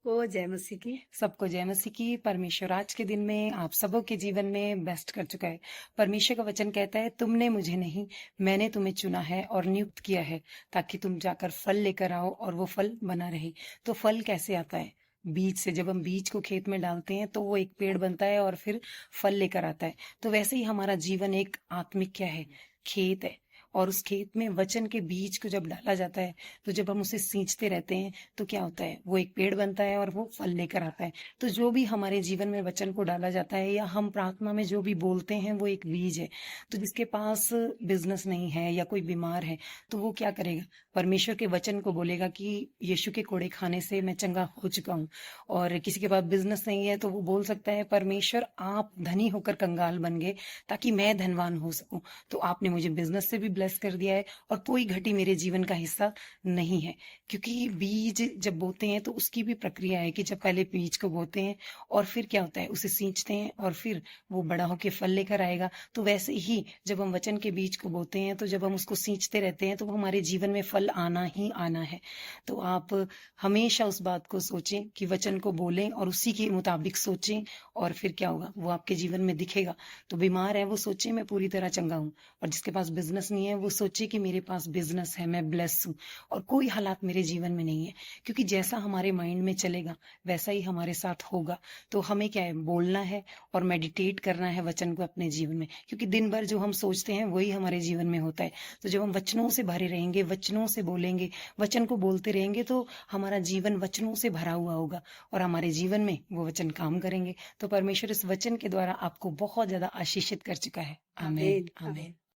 सबको जय मसीह की। सबको जय मसीह की। परमेश्वर आज के दिन में आप सबों के जीवन में बेस्ट कर चुका है। परमेश्वर का वचन कहता है, तुमने मुझे नहीं, मैंने तुम्हें चुना है और नियुक्त किया है ताकि तुम जाकर फल लेकर आओ और वो फल बना रहे। तो फल कैसे आता है? बीज से। जब हम बीज को खेत में डालते हैं तो वो एक पेड़ बनता है और फिर फल लेकर आता है। तो वैसे ही हमारा जीवन एक आत्मिक क्या है? खेत है। और उस खेत में वचन के बीज को जब डाला जाता है, तो जब हम उसे सींचते रहते हैं तो क्या होता है? वो एक पेड़ बनता है और वो फल लेकर आता है। तो जो भी हमारे जीवन में वचन को डाला जाता है या हम प्रार्थना में जो भी बोलते हैं वो एक बीज है। तो जिसके पास बिजनेस नहीं है या कोई बीमार है, तो वो क्या करेगा? परमेश्वर के वचन को बोलेगा कि यीशु के कोड़े खाने से मैं चंगा हो चुका हूँ। और किसी के पास बिजनेस नहीं है तो वो बोल सकता है, परमेश्वर आप धनी होकर कंगाल बन गए ताकि मैं धनवान हो सकूं। तो आपने मुझे बिजनेस से भी ब्लेस कर दिया है और कोई घटी मेरे जीवन का हिस्सा नहीं है। क्योंकि बीज जब बोते हैं तो उसकी भी प्रक्रिया है कि जब पहले बीज को बोते हैं और फिर क्या होता है, उसे सींचते हैं और फिर वो बड़ा होकर फल लेकर आएगा। तो वैसे ही जब हम वचन के बीज को बोते हैं, तो जब हम उसको सींचते रहते हैं तो हमारे जीवन में फल आना ही आना है। तो आप हमेशा उस बात को सोचें कि वचन को बोलें और उसी के मुताबिक सोचें, और फिर क्या होगा? वो आपके जीवन में दिखेगा। तो बीमार है वो सोचे मैं पूरी तरह चंगा हूँ, और जिसके पास बिजनेस नहीं है वो सोचे कि मेरे पास बिजनेस है, मैं ब्लेस हूँ और कोई हालात मेरे जीवन में नहीं है। क्योंकि जैसा हमारे माइंड में चलेगा वैसा ही हमारे साथ होगा। तो हमें क्या है? बोलना है और मेडिटेट करना है वचन को अपने जीवन में, क्योंकि दिन भर जो हम सोचते हैं वही हमारे जीवन में होता है। तो जब हम वचनों से भरे रहेंगे, वचनों से बोलेंगे, वचन को बोलते रहेंगे, तो हमारा जीवन वचनों से भरा हुआ होगा और हमारे जीवन में वो वचन काम करेंगे। तो परमेश्वर इस वचन के द्वारा आपको बहुत ज्यादा आशीषित कर चुका है। आमीन, आमीन आमीन। आमीन।